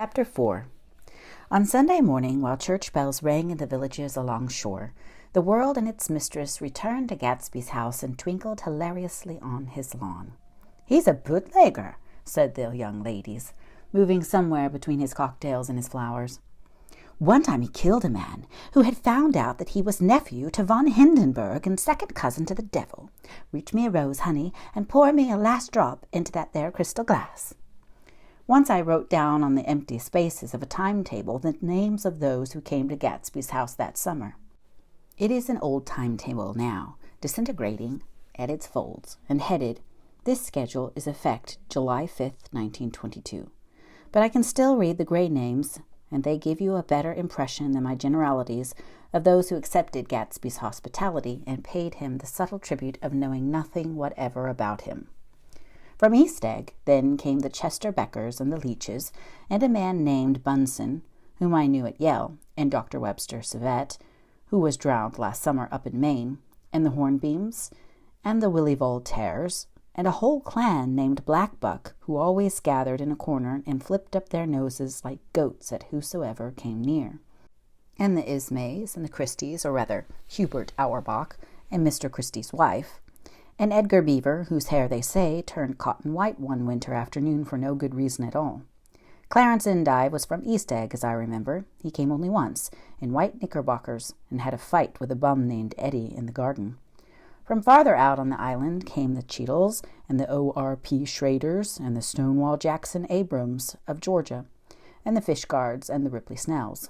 Chapter 4. On Sunday morning, while church bells rang in the villages along shore, the world and its mistress returned to Gatsby's house and twinkled hilariously on his lawn. "He's a bootlegger," said the young ladies, moving somewhere between his cocktails and his flowers. "One time he killed a man who had found out that he was nephew to von Hindenburg and second cousin to the devil. Reach me a rose, honey, and pour me a last drop into that there crystal glass." Once I wrote down on the empty spaces of a timetable the names of those who came to Gatsby's house that summer. It is an old timetable now, disintegrating at its folds, and headed, "This schedule is effect July 5th, 1922. But I can still read the gray names, and they give you a better impression than my generalities of those who accepted Gatsby's hospitality and paid him the subtle tribute of knowing nothing whatever about him. From East Egg, then, came the Chester Beckers and the Leaches, and a man named Bunsen, whom I knew at Yale, and Dr. Webster Savett, who was drowned last summer up in Maine, and the Hornbeams, and the Willie Voltaires, and a whole clan named Black Buck, who always gathered in a corner and flipped up their noses like goats at whosoever came near, and the Ismays, and the Christies, or rather Hubert Auerbach, and Mr. Christie's wife, and Edgar Beaver, whose hair, they say, turned cotton white one winter afternoon for no good reason at all. Clarence Endive was from East Egg, as I remember. He came only once, in white knickerbockers, and had a fight with a bum named Eddie in the garden. From farther out on the island came the Cheadles, and the O.R.P. Schraders, and the Stonewall Jackson Abrams of Georgia, and the Fishguards, and the Ripley Snells.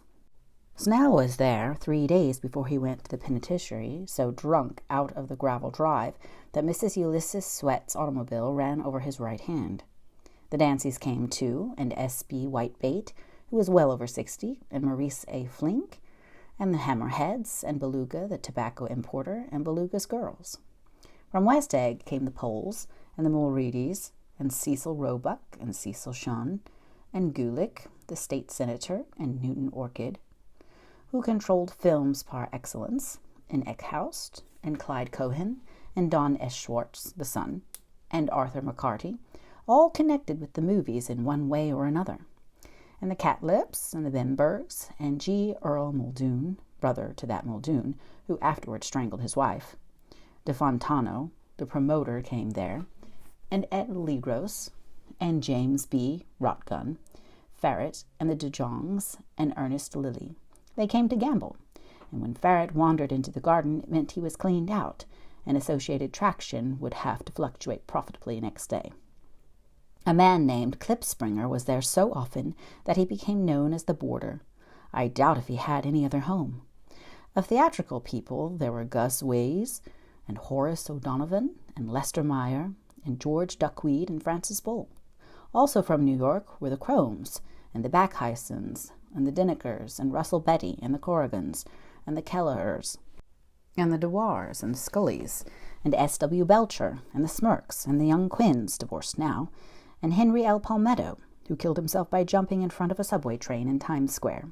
Snell was there 3 days before he went to the penitentiary, so drunk out of the gravel drive that Mrs. Ulysses Sweat's automobile ran over his right hand. The Dancys came too, and S.B. Whitebait, who was well over 60, and Maurice A. Flink, and the Hammerheads, and Beluga, the tobacco importer, and Beluga's girls. From West Egg came the Poles, and the Mulreadys, and Cecil Roebuck, and Cecil Shun, and Gulick, the state senator, and Newton Orchid, who controlled films par excellence, and Eckhouse, and Clyde Cohen, and Don S. Schwartz, the son, and Arthur McCarty, all connected with the movies in one way or another, and the Catlips, and the Bembergs, and G. Earl Muldoon, brother to that Muldoon, who afterwards strangled his wife. De Fontano, the promoter, came there, and Ed Legros, and James B. Rotgun, Farrett, and the De Jongs, and Ernest Lilly. They came to gamble, and when Farrett wandered into the garden, it meant he was cleaned out, and Associated Traction would have to fluctuate profitably next day. A man named Klipspringer was there so often that he became known as the Boarder. I doubt if he had any other home. Of theatrical people, there were Gus Ways, and Horace O'Donovan, and Lester Meyer, and George Duckweed, and Francis Bull. Also from New York were the Cromes, and the Backhysons, and the Dinnikers, and Russell Betty, and the Corrigans, and the Kellehers, and the Dewars, and the Scullys, and S.W. Belcher, and the Smirks, and the young Quinns, divorced now, and Henry L. Palmetto, who killed himself by jumping in front of a subway train in Times Square.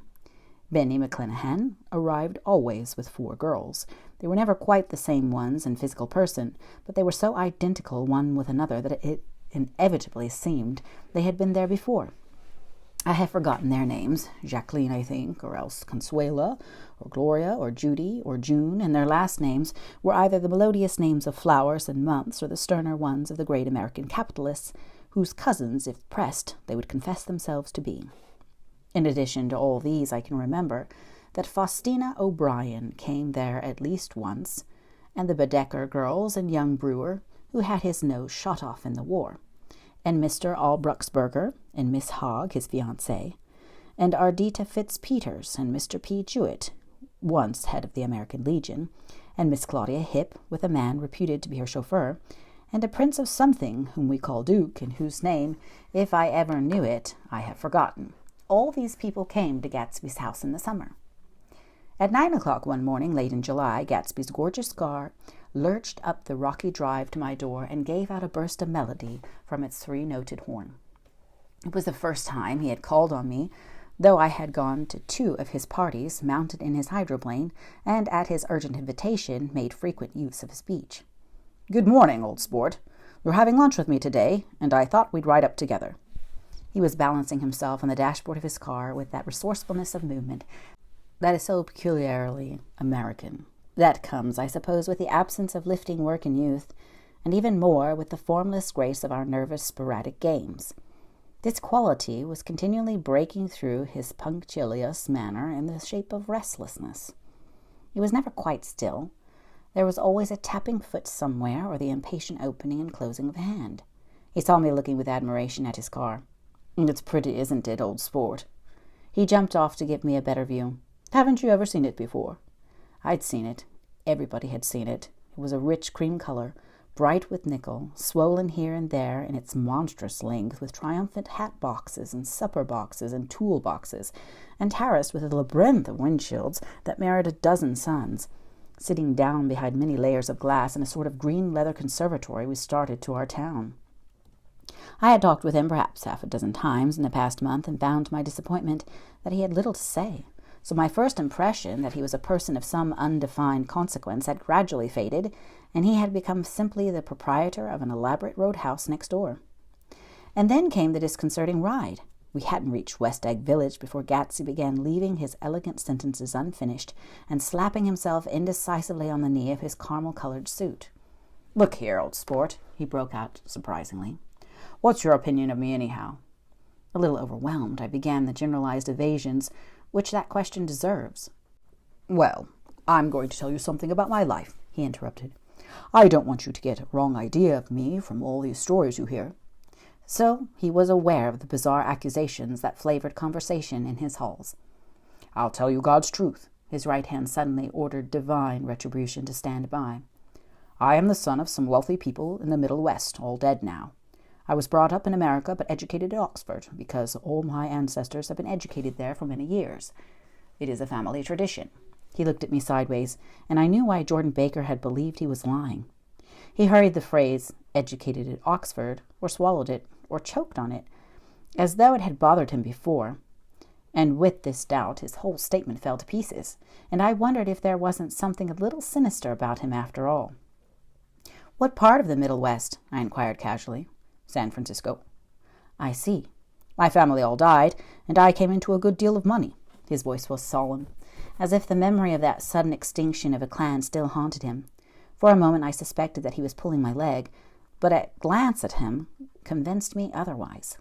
Benny McClanahan arrived always with 4 girls. They were never quite the same ones in physical person, but they were so identical one with another that it inevitably seemed they had been there before. I have forgotten their names, Jacqueline, I think, or else Consuela, or Gloria, or Judy, or June, and their last names were either the melodious names of flowers and months or the sterner ones of the great American capitalists, whose cousins, if pressed, they would confess themselves to be. In addition to all these, I can remember that Faustina O'Brien came there at least once, and the Baedeker girls and young Brewer, who had his nose shot off in the war, and Mr. Albruxberger, and Miss Hogg, his fiancée, and Ardita Fitzpeters, and Mr. P. Jewett, once head of the American Legion, and Miss Claudia Hip, with a man reputed to be her chauffeur, and a prince of something whom we call Duke, and whose name, if I ever knew it, I have forgotten. All these people came to Gatsby's house in the summer. At 9 o'clock one morning, late in July, Gatsby's gorgeous car lurched up the rocky drive to my door and gave out a burst of melody from its 3-noted horn. It was the first time he had called on me, though I had gone to 2 of his parties, mounted in his hydroplane, and at his urgent invitation made frequent use of his speech. "Good morning, old sport. You're having lunch with me today, and I thought we'd ride up together." He was balancing himself on the dashboard of his car with that resourcefulness of movement that is so peculiarly American. That comes, I suppose, with the absence of lifting work in youth, and even more with the formless grace of our nervous, sporadic games. This quality was continually breaking through his punctilious manner in the shape of restlessness. He was never quite still. There was always a tapping foot somewhere, or the impatient opening and closing of a hand. He saw me looking with admiration at his car. "It's pretty, isn't it, old sport?" He jumped off to give me a better view. "Haven't you ever seen it before?" I'd seen it. Everybody had seen it. It was a rich cream color, bright with nickel, swollen here and there in its monstrous length with triumphant hat boxes and supper boxes and tool boxes, and terraced with a labyrinth of windshields that mirrored a dozen suns. Sitting down behind many layers of glass in a sort of green leather conservatory, we started to our town. I had talked with him perhaps half a dozen times in the past month, and found to my disappointment that he had little to say. So my first impression that he was a person of some undefined consequence had gradually faded, and he had become simply the proprietor of an elaborate roadhouse next door. And then came the disconcerting ride. We hadn't reached West Egg Village before Gatsby began leaving his elegant sentences unfinished and slapping himself indecisively on the knee of his caramel-colored suit. "Look here, old sport," he broke out surprisingly. "What's your opinion of me, anyhow?" A little overwhelmed, I began the generalized evasions which that question deserves. "Well, I'm going to tell you something about my life," he interrupted. "I don't want you to get a wrong idea of me from all these stories you hear." So he was aware of the bizarre accusations that flavored conversation in his halls. "I'll tell you God's truth." His right hand suddenly ordered divine retribution to stand by. "I am the son of some wealthy people in the Middle West, all dead now. I was brought up in America but educated at Oxford, because all my ancestors have been educated there for many years. It is a family tradition." He looked at me sideways, and I knew why Jordan Baker had believed he was lying. He hurried the phrase, "educated at Oxford," or swallowed it, or choked on it, as though it had bothered him before. And with this doubt his whole statement fell to pieces, and I wondered if there wasn't something a little sinister about him after all. "What part of the Middle West?" I inquired casually. "San Francisco." "I see. My family all died, and I came into a good deal of money." His voice was solemn, as if the memory of that sudden extinction of a clan still haunted him. For a moment I suspected that he was pulling my leg, but a glance at him convinced me otherwise.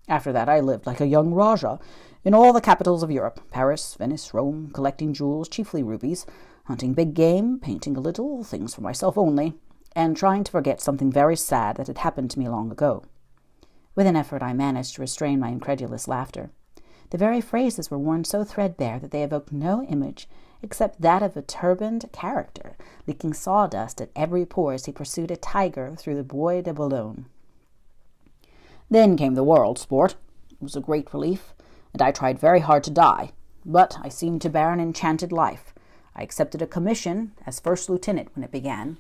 "After that I lived like a young Rajah in all the capitals of Europe, Paris, Venice, Rome, collecting jewels, chiefly rubies, hunting big game, painting a little, things for myself only, and trying to forget something very sad that had happened to me long ago." With an effort I managed to restrain my incredulous laughter. The very phrases were worn so threadbare that they evoked no image except that of a turbaned character, leaking sawdust at every pore as he pursued a tiger through the Bois de Boulogne. "Then came the war, old sport. It was a great relief, and I tried very hard to die, but I seemed to bear an enchanted life. I accepted a commission as first lieutenant when it began.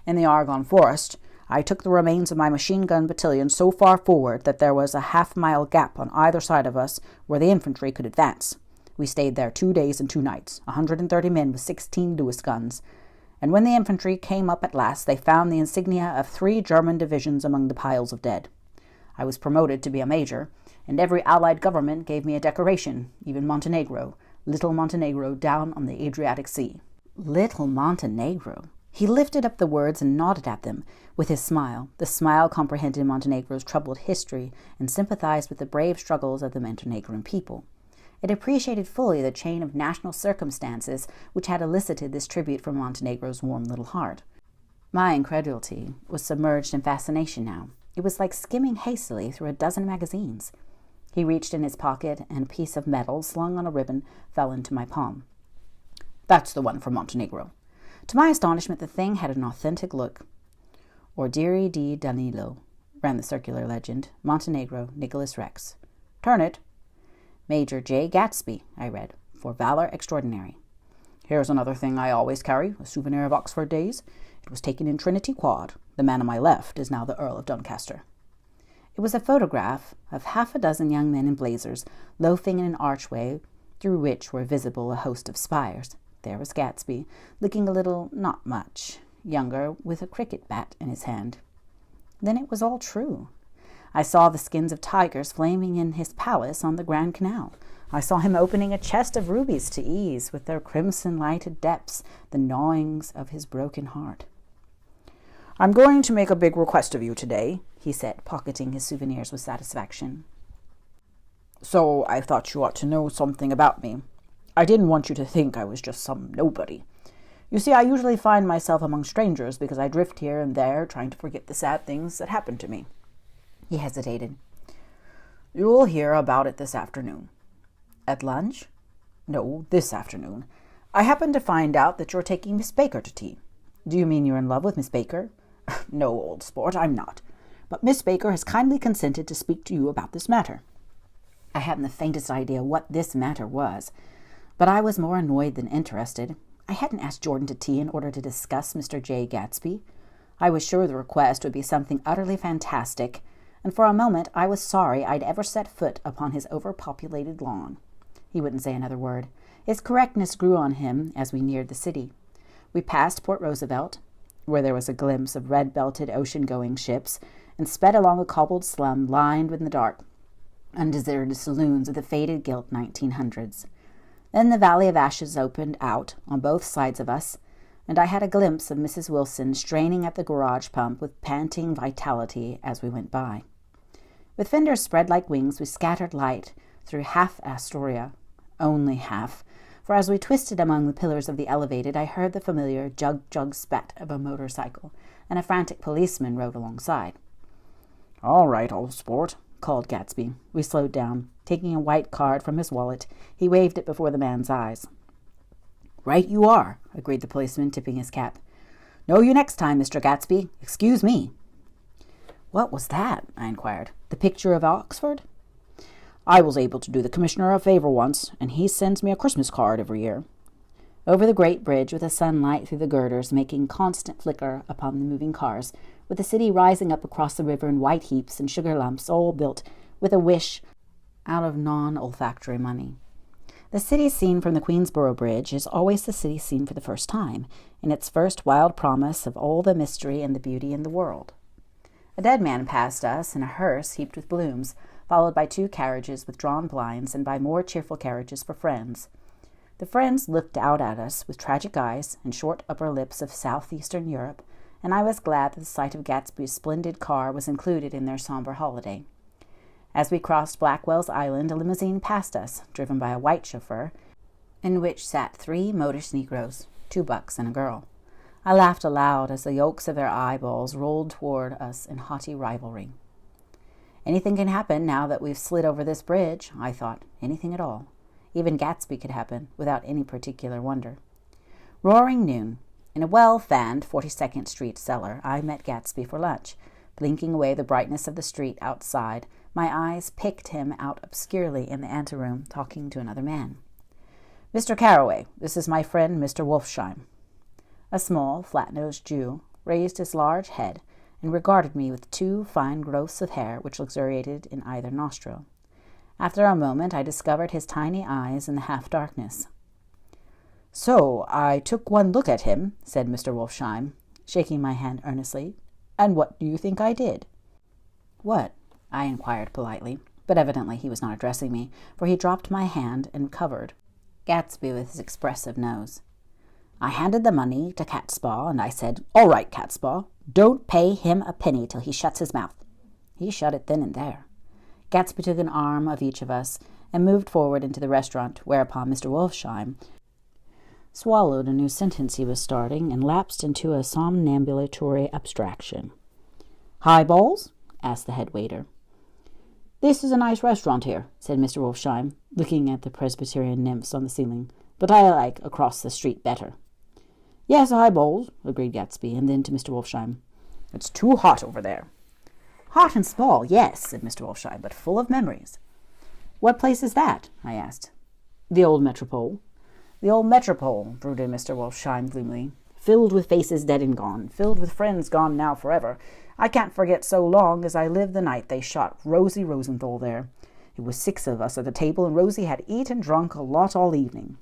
In the Argonne Forest, I took the remains of my machine-gun battalion so far forward that there was a half-mile gap on either side of us where the infantry could advance. We stayed there 2 days and 2 nights, 130 men with 16 Lewis guns. And when the infantry came up at last, they found the insignia of 3 German divisions among the piles of dead. I was promoted to be a major, and every Allied government gave me a decoration, even Montenegro, little Montenegro down on the Adriatic Sea." Little Montenegro. He lifted up the words and nodded at them with his smile. The smile comprehended Montenegro's troubled history and sympathized with the brave struggles of the Montenegrin people. It appreciated fully the chain of national circumstances which had elicited this tribute from Montenegro's warm little heart. My incredulity was submerged in fascination now. It was like skimming hastily through a dozen magazines. He reached in his pocket, and a piece of metal slung on a ribbon fell into my palm. "That's the one from Montenegro." To my astonishment, the thing had an authentic look. "Ordiri di Danilo," ran the circular legend. "Montenegro, Nicholas Rex." "Turn it." "Major J. Gatsby," I read, "for valor extraordinary." "Here's another thing I always carry, a souvenir of Oxford days. It was taken in Trinity Quad. The man on my left is now the Earl of Doncaster." It was a photograph of half a dozen young men in blazers, loafing in an archway through which were visible a host of spires. There was Gatsby, looking a little, not much, younger, with a cricket bat in his hand. Then it was all true. I saw the skins of tigers flaming in his palace on the Grand Canal. I saw him opening a chest of rubies to ease, with their crimson-lighted depths, the gnawings of his broken heart. "I'm going to make a big request of you today," he said, pocketing his souvenirs with satisfaction. "So I thought you ought to know something about me. I didn't want you to think I was just some nobody. You see, I usually find myself among strangers because I drift here and there, trying to forget the sad things that happened to me." He hesitated. "You'll hear about it this afternoon." "At lunch?" "No, this afternoon. I happened to find out that you're taking Miss Baker to tea." "Do you mean you're in love with Miss Baker?" "No, old sport, I'm not. But Miss Baker has kindly consented to speak to you about this matter." I hadn't the faintest idea what this matter was, but I was more annoyed than interested. I hadn't asked Jordan to tea in order to discuss Mr. J. Gatsby. I was sure the request would be something utterly fantastic, and for a moment I was sorry I'd ever set foot upon his overpopulated lawn. He wouldn't say another word. His correctness grew on him as we neared the city. We passed Port Roosevelt, where there was a glimpse of red-belted ocean-going ships, and sped along a cobbled slum lined with the dark, undeserted saloons of the faded gilt 1900s. Then the Valley of Ashes opened out on both sides of us, and I had a glimpse of Mrs. Wilson straining at the garage pump with panting vitality as we went by. With fenders spread like wings, we scattered light through half Astoria, only half, for as we twisted among the pillars of the elevated, I heard the familiar jug-jug spat of a motorcycle, and a frantic policeman rode alongside. "All right, old sport," called Gatsby. We slowed down. Taking a white card from his wallet, he waved it before the man's eyes. "Right you are," agreed the policeman, tipping his cap. "Know you next time, Mr. Gatsby. Excuse me." "What was that?" I inquired. "The picture of Oxford?" "I was able to do the commissioner a favor once, and he sends me a Christmas card every year." Over the great bridge, with the sunlight through the girders making constant flicker upon the moving cars, with the city rising up across the river in white heaps and sugar lumps, all built with a wish out of non-olfactory money. The city seen from the Queensboro Bridge is always the city seen for the first time, in its first wild promise of all the mystery and the beauty in the world. A dead man passed us in a hearse heaped with blooms, followed by 2 carriages with drawn blinds and by more cheerful carriages for friends. The friends looked out at us with tragic eyes and short upper lips of southeastern Europe, and I was glad that the sight of Gatsby's splendid car was included in their somber holiday. As we crossed Blackwell's Island, a limousine passed us, driven by a white chauffeur, in which sat 3 modish Negroes, 2 bucks and a girl. I laughed aloud as the yolks of their eyeballs rolled toward us in haughty rivalry. Anything can happen now that we've slid over this bridge, I thought. Anything at all. Even Gatsby could happen, without any particular wonder. Roaring noon. In a well-fanned 42nd Street cellar, I met Gatsby for lunch. Blinking away the brightness of the street outside, my eyes picked him out obscurely in the anteroom, talking to another man. "Mr. Carraway, this is my friend Mr. Wolfsheim." A small, flat-nosed Jew raised his large head and regarded me with 2 fine growths of hair which luxuriated in either nostril. After a moment I discovered his tiny eyes in the half-darkness. "So I took one look at him," said Mr. Wolfsheim, shaking my hand earnestly. "And what do you think I did?" "What?" I inquired politely, but evidently he was not addressing me, for he dropped my hand and covered Gatsby with his expressive nose. "I handed the money to Catspaw, and I said, 'All right, Catspaw, don't pay him a penny till he shuts his mouth.' He shut it then and there." Gatsby took an arm of each of us and moved forward into the restaurant, whereupon Mr. Wolfsheim swallowed a new sentence he was starting and lapsed into a somnambulatory abstraction. "Highballs?" asked the head waiter. "This is a nice restaurant here," said Mr. Wolfsheim, looking at the Presbyterian nymphs on the ceiling, "but I like across the street better." "Yes, highballs," agreed Gatsby, and then to Mr. Wolfsheim, "It's too hot over there." "Hot and small, yes," said Mr. Wolfsheim, "but full of memories." "What place is that?" I asked. "The old Metropole." "The old Metropole," brooded Mr. Wolfsheim gloomily, "filled with faces dead and gone, filled with friends gone now forever. I can't forget so long as I live the night they shot Rosie Rosenthal there. It was 6 of us at the table, and Rosie had eat and drunk a lot all evening.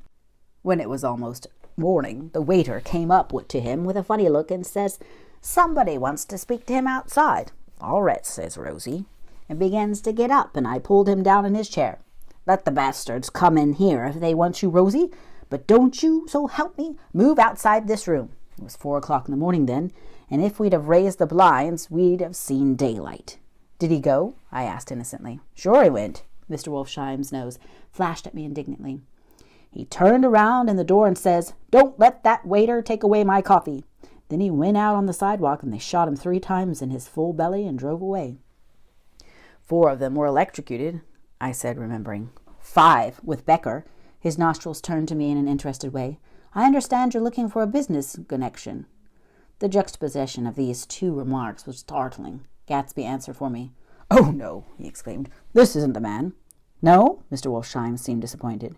When it was almost morning, the waiter came up to him with a funny look and says, 'Somebody wants to speak to him outside.' 'All right,' says Rosie, and begins to get up, and I pulled him down in his chair. Let the bastards come in here if they want you, Rosie, but don't you, so help me, move outside this room. It was 4 o'clock in the morning then, and if we'd have raised the blinds, we'd have seen daylight. Did he go? I asked innocently. Sure he went. Mr. Wolfsheim's nose flashed at me indignantly. He turned around in the door and says, Don't let that waiter take away my coffee. Then he went out on the sidewalk and they shot him 3 times in his full belly and drove away. 4 of them were electrocuted, I said, remembering. 5 with Becker. His nostrils turned to me in an interested way. I understand you're looking for a business connection. The juxtaposition of these 2 remarks was startling. Gatsby answered for me. Oh, no, he exclaimed. This isn't the man. No? Mr. Wolfsheim seemed disappointed.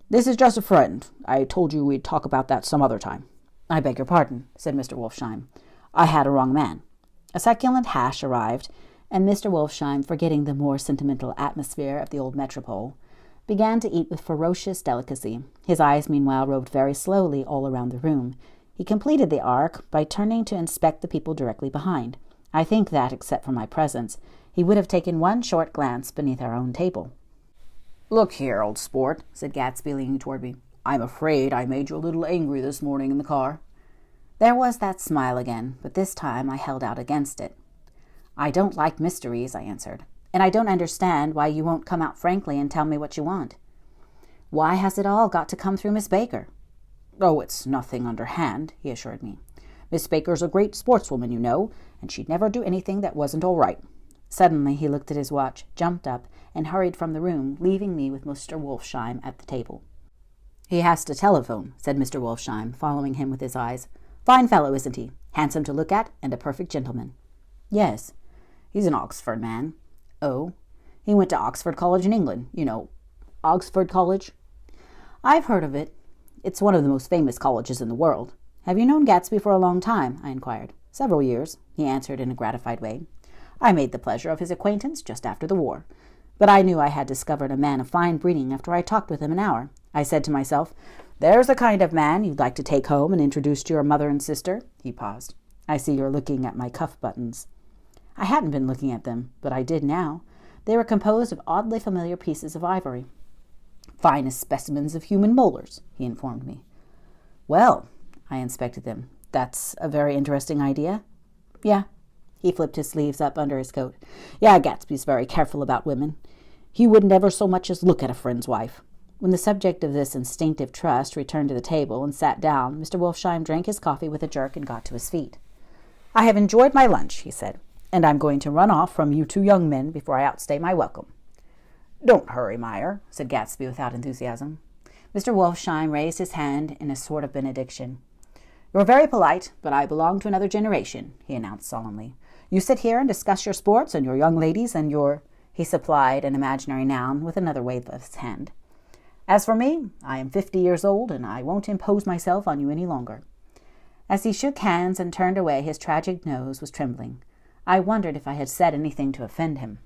This is just a friend. I told you we'd talk about that some other time. I beg your pardon, said Mr. Wolfsheim. I had a wrong man. A succulent hash arrived, and Mr. Wolfsheim, forgetting the more sentimental atmosphere of the old metropole, began to eat with ferocious delicacy. His eyes, meanwhile, roved very slowly all around the room. He completed the arc by turning to inspect the people directly behind. I think that, except for my presence, he would have taken one short glance beneath our own table. Look here, old sport, said Gatsby, leaning toward me. I'm afraid I made you a little angry this morning in the car. There was that smile again, but this time I held out against it. I don't like mysteries, I answered, and I don't understand why you won't come out frankly and tell me what you want. Why has it all got to come through Miss Baker? Oh, it's nothing underhand, he assured me. Miss Baker's a great sportswoman, you know, and she'd never do anything that wasn't all right. Suddenly he looked at his watch, jumped up, and hurried from the room, leaving me with Mr. Wolfsheim at the table. He has to telephone, said Mr. Wolfsheim, following him with his eyes. Fine fellow, isn't he? Handsome to look at, and a perfect gentleman. Yes. He's an Oxford man. Oh? He went to Oxford College in England. You know, Oxford College? I've heard of it. It's one of the most famous colleges in the world. Have you known Gatsby for a long time? I inquired. Several years, he answered in a gratified way. I made the pleasure of his acquaintance just after the war. But I knew I had discovered a man of fine breeding after I talked with him an hour. I said to myself, There's the kind of man you'd like to take home and introduce to your mother and sister. He paused. I see you're looking at my cuff buttons. I hadn't been looking at them, but I did now. They were composed of oddly familiar pieces of ivory. Finest specimens of human molars, he informed me. Well, I inspected them. That's a very interesting idea. Yeah. He flipped his sleeves up under his coat. Yeah, Gatsby's very careful about women. He wouldn't ever so much as look at a friend's wife. When the subject of this instinctive trust returned to the table and sat down, Mr. Wolfsheim drank his coffee with a jerk and got to his feet. I have enjoyed my lunch, he said, and I'm going to run off from you 2 young men before I outstay my welcome. Don't hurry, Meyer, said Gatsby without enthusiasm. Mr. Wolfsheim raised his hand in a sort of benediction. You're very polite, but I belong to another generation, he announced solemnly. You sit here and discuss your sports and your young ladies and your... He supplied an imaginary noun with another wave of his hand. As for me, I am 50 years old, and I won't impose myself on you any longer. As he shook hands and turned away, his tragic nose was trembling. I wondered if I had said anything to offend him.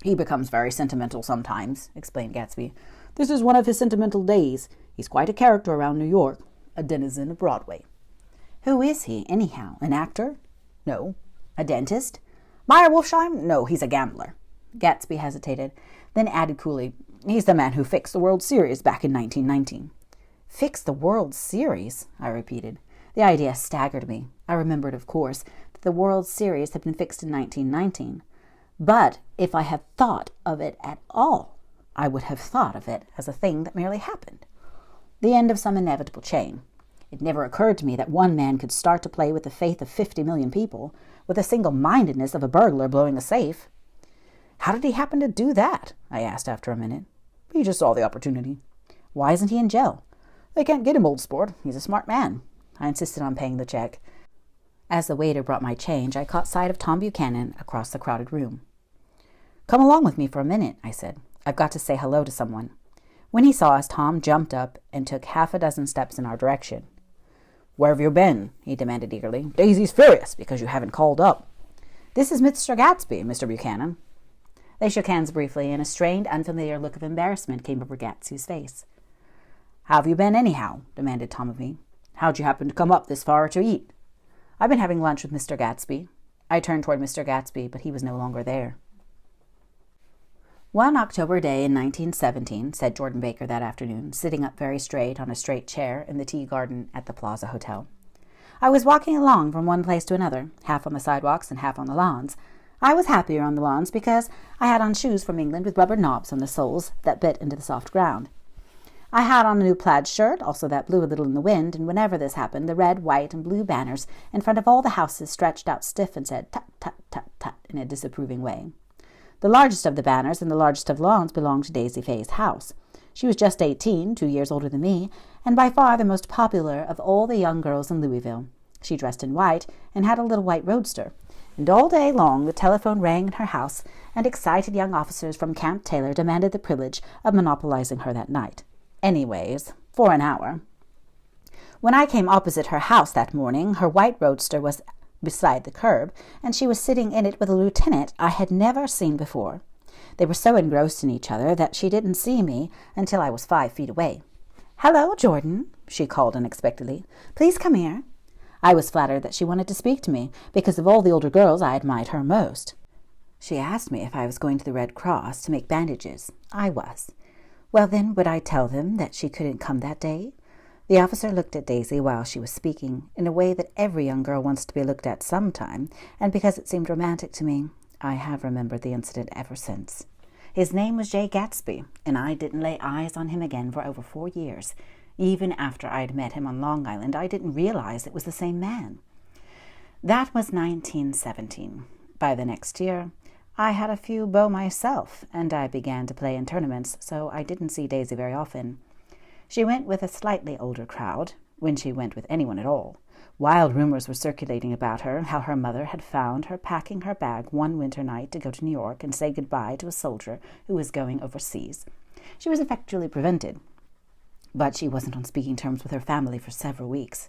He becomes very sentimental sometimes, explained Gatsby. This is one of his sentimental days. He's quite a character around New York, a denizen of Broadway. Who is he, anyhow? An actor? No. A dentist? Meyer Wolfsheim? No, he's a gambler. Gatsby hesitated, then added coolly, He's the man who fixed the World Series back in 1919. Fixed the World Series? I repeated. The idea staggered me. I remembered, of course, that the World Series had been fixed in 1919. But if I had thought of it at all, I would have thought of it as a thing that merely happened. The end of some inevitable chain. It never occurred to me that one man could start to play with the faith of 50 million people, with the single-mindedness of a burglar blowing a safe. How did he happen to do that? I asked after a minute. He just saw the opportunity. Why isn't he in jail? They can't get him, old sport. He's a smart man. I insisted on paying the check. As the waiter brought my change, I caught sight of Tom Buchanan across the crowded room. Come along with me for a minute, I said. I've got to say hello to someone. When he saw us, Tom jumped up and took 6 steps in our direction. Where have you been? He demanded eagerly. Daisy's furious because you haven't called up. This is Mr. Gatsby, Mr. Buchanan. They shook hands briefly, and a strained, unfamiliar look of embarrassment came over Gatsby's face. How have you been, anyhow? Demanded Tom of me. How'd you happen to come up this far to eat? I've been having lunch with Mr. Gatsby. I turned toward Mr. Gatsby, but he was no longer there. One October day in 1917, said Jordan Baker that afternoon, sitting up very straight on a straight chair in the tea garden at the Plaza Hotel, I was walking along from one place to another, half on the sidewalks and half on the lawns. I was happier on the lawns because I had on shoes from England with rubber knobs on the soles that bit into the soft ground. I had on a new plaid shirt, also that blew a little in the wind, and whenever this happened, the red, white, and blue banners in front of all the houses stretched out stiff and said tut, tut, tut, tut in a disapproving way. The largest of the banners and the largest of the lawns belonged to Daisy Faye's house. She was just 18, 2 years older than me, and by far the most popular of all the young girls in Louisville. She dressed in white and had a little white roadster, and all day long the telephone rang in her house, and excited young officers from Camp Taylor demanded the privilege of monopolizing her that night. Anyways, for an hour. When I came opposite her house that morning, her white roadster was beside the curb, and she was sitting in it with a lieutenant I had never seen before. They were so engrossed in each other that she didn't see me until I was 5 feet away. "Hello, Jordan," she called unexpectedly. "Please come here." I was flattered that she wanted to speak to me, because of all the older girls I admired her most. She asked me if I was going to the Red Cross to make bandages. I was. Well, then, would I tell them that she couldn't come that day? The officer looked at Daisy while she was speaking, in a way that every young girl wants to be looked at sometime, and because it seemed romantic to me, I have remembered the incident ever since. His name was J. Gatsby, and I didn't lay eyes on him again for over 4 years. Even after I'd met him on Long Island, I didn't realize it was the same man. That was 1917. By the next year, I had a few beaux myself, and I began to play in tournaments, so I didn't see Daisy very often. She went with a slightly older crowd, when she went with anyone at all. Wild rumors were circulating about her, how her mother had found her packing her bag one winter night to go to New York and say goodbye to a soldier who was going overseas. She was effectually prevented, but she wasn't on speaking terms with her family for several weeks.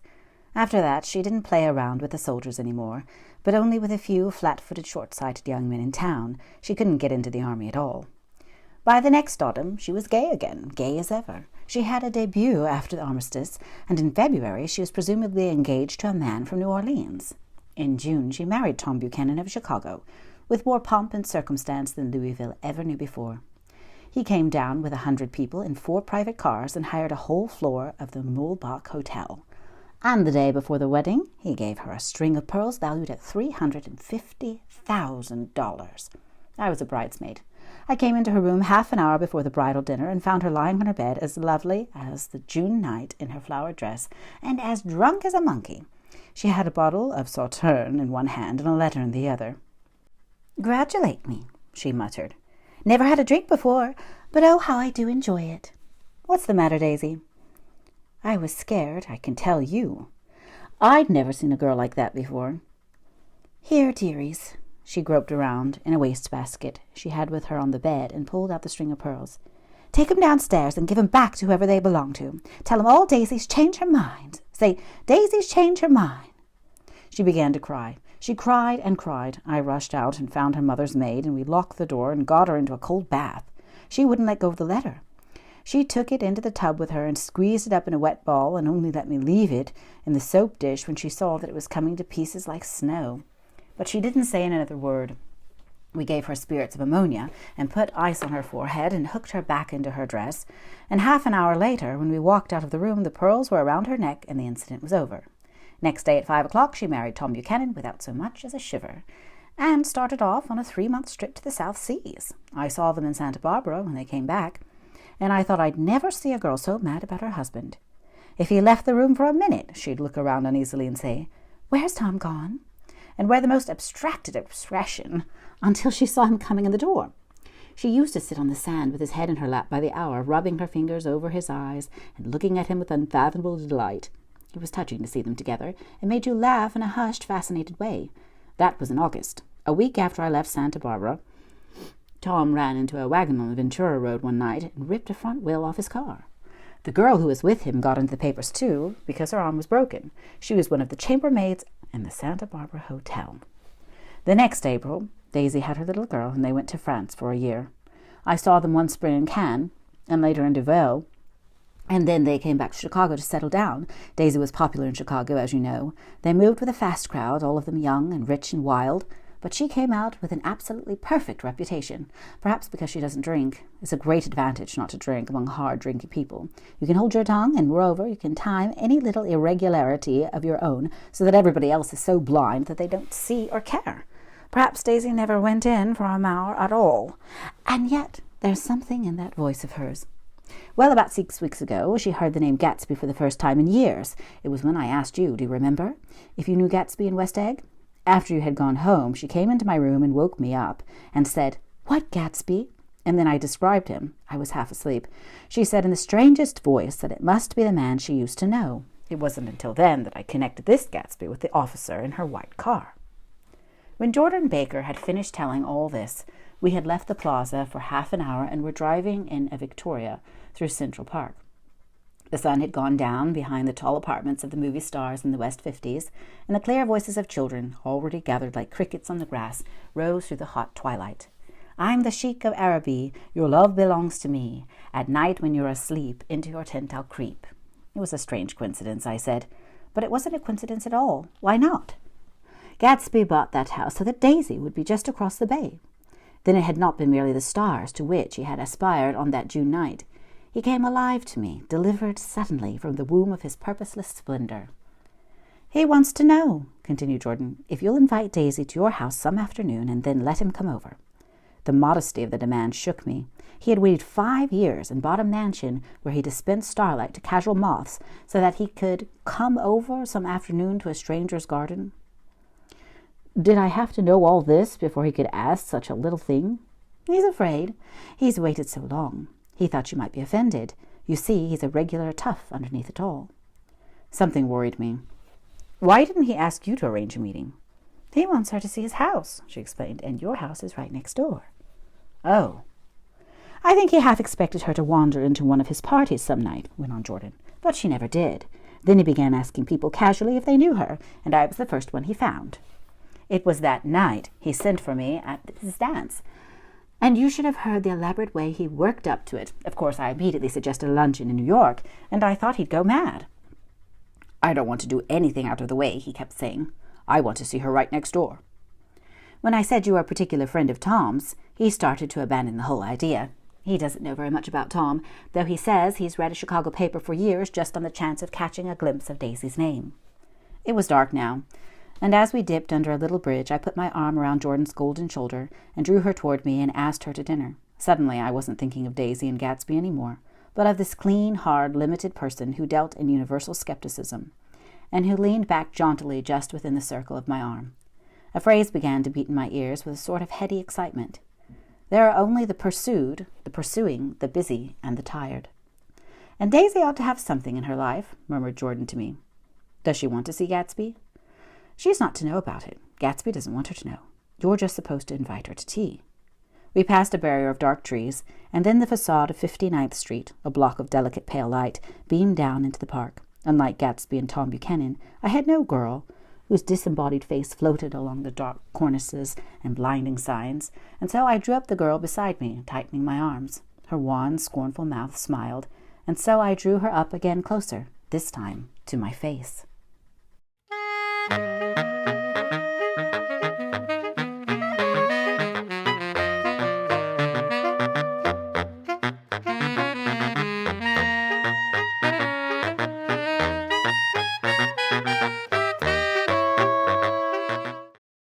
After that, she didn't play around with the soldiers anymore, but only with a few flat-footed, short-sighted young men in town. She couldn't get into the army at all. By the next autumn, she was gay again, gay as ever. She had a debut after the armistice, and in February she was presumably engaged to a man from New Orleans. In June, she married Tom Buchanan of Chicago, with more pomp and circumstance than Louisville ever knew before. He came down with 100 people in 4 private cars and hired a whole floor of the Mulbach Hotel. And the day before the wedding, he gave her a string of pearls valued at $350,000. I was a bridesmaid. I came into her room half an hour before the bridal dinner and found her lying on her bed as lovely as the June night in her flowered dress and as drunk as a monkey. She had a bottle of Sauterne in one hand and a letter in the other. "Congratulate me," she muttered. "Never had a drink before, but oh, how I do enjoy it." "What's the matter, Daisy?" I was scared, I can tell you. I'd never seen a girl like that before. "Here, dearies." She groped around in a wastebasket she had with her on the bed and pulled out the string of pearls. "Take 'em downstairs and give 'em back to whoever they belong to. Tell 'em all Daisy's changed her mind. Say, Daisy's changed her mind." She began to cry. She cried and cried. I rushed out and found her mother's maid, and we locked the door and got her into a cold bath. She wouldn't let go of the letter. She took it into the tub with her and squeezed it up in a wet ball and only let me leave it in the soap dish when she saw that it was coming to pieces like snow. But she didn't say another word. We gave her spirits of ammonia and put ice on her forehead and hooked her back into her dress, and half an hour later, when we walked out of the room, the pearls were around her neck and the incident was over. Next day at 5 o'clock, she married Tom Buchanan without so much as a shiver, and started off on a 3-month trip to the South Seas. I saw them in Santa Barbara when they came back, and I thought I'd never see a girl so mad about her husband. If he left the room for a minute, she'd look around uneasily and say, "Where's Tom gone?" and wear the most abstracted expression until she saw him coming in the door. She used to sit on the sand with his head in her lap by the hour, rubbing her fingers over his eyes and looking at him with unfathomable delight. It was touching to see them together. It made you laugh in a hushed, fascinated way. That was in August. A week after I left Santa Barbara, Tom ran into a wagon on the Ventura Road one night and ripped a front wheel off his car. The girl who was with him got into the papers too, because her arm was broken. She was one of the chambermaids in the Santa Barbara Hotel. The next April, Daisy had her little girl, and they went to France for a year. I saw them one spring in Cannes, and later in Deauville, and then they came back to Chicago to settle down. Daisy was popular in Chicago, as you know. They moved with a fast crowd, all of them young and rich and wild. but she came out with an absolutely perfect reputation, perhaps because she doesn't drink. It's a great advantage not to drink among hard-drinking people. You can hold your tongue, and moreover, you can time any little irregularity of your own so that everybody else is so blind that they don't see or care. Perhaps Daisy never went in for a hour at all. And yet there's something in that voice of hers. Well, about 6 weeks ago, she heard the name Gatsby for the first time in years. It was when I asked you, do you remember, if you knew Gatsby in West Egg? After you had gone home, she came into my room and woke me up and said, "What Gatsby?" And then I described him. I was half asleep. She said in the strangest voice that it must be the man she used to know. It wasn't until then that I connected this Gatsby with the officer in her white car. When Jordan Baker had finished telling all this, we had left the plaza for half an hour and were driving in a Victoria through Central Park. The sun had gone down behind the tall apartments of the movie stars in the West 50s, and the clear voices of children, already gathered like crickets on the grass, rose through the hot twilight. "I'm the Sheik of Araby, your love belongs to me. At night when you're asleep, into your tent I'll creep." It was a strange coincidence, I said, but it wasn't a coincidence at all. Why not? Gatsby bought that house so that Daisy would be just across the bay. Then it had not been merely the stars to which he had aspired on that June night. He came alive to me, delivered suddenly from the womb of his purposeless splendor. "He wants to know," continued Jordan, "if you'll invite Daisy to your house some afternoon and then let him come over." The modesty of the demand shook me. He had waited 5 years and bought a mansion where he dispensed starlight to casual moths so that he could come over some afternoon to a stranger's garden. Did I have to know all this before he could ask such a little thing? He's afraid. He's waited so long. He thought you might be offended. You see, he's a regular tough underneath it all. Something worried me. Why didn't he ask you to arrange a meeting? He wants her to see his house, she explained, and your house is right next door. Oh. I think he half expected her to wander into one of his parties some night, went on Jordan, but she never did. Then he began asking people casually if they knew her, and I was the first one he found. It was that night he sent for me at his dance. And you should have heard the elaborate way he worked up to it. Of course, I immediately suggested a luncheon in New York, and I thought he'd go mad. "I don't want to do anything out of the way," he kept saying. "I want to see her right next door." When I said you were a particular friend of Tom's, he started to abandon the whole idea. He doesn't know very much about Tom, though he says he's read a Chicago paper for years just on the chance of catching a glimpse of Daisy's name. It was dark now, and as we dipped under a little bridge, I put my arm around Jordan's golden shoulder and drew her toward me and asked her to dinner. Suddenly, I wasn't thinking of Daisy and Gatsby anymore, but of this clean, hard, limited person who dealt in universal skepticism, and who leaned back jauntily just within the circle of my arm. A phrase began to beat in my ears with a sort of heady excitement. There are only the pursued, the pursuing, the busy, and the tired. And Daisy ought to have something in her life, murmured Jordan to me. Does she want to see Gatsby? She's not to know about it. Gatsby doesn't want her to know. You're just supposed to invite her to tea. We passed a barrier of dark trees, and then the facade of 59th Street, a block of delicate pale light, beamed down into the park. Unlike Gatsby and Tom Buchanan, I had no girl, whose disembodied face floated along the dark cornices and blinding signs, and so I drew up the girl beside me, tightening my arms. Her wan, scornful mouth smiled, and so I drew her up again closer, this time to my face.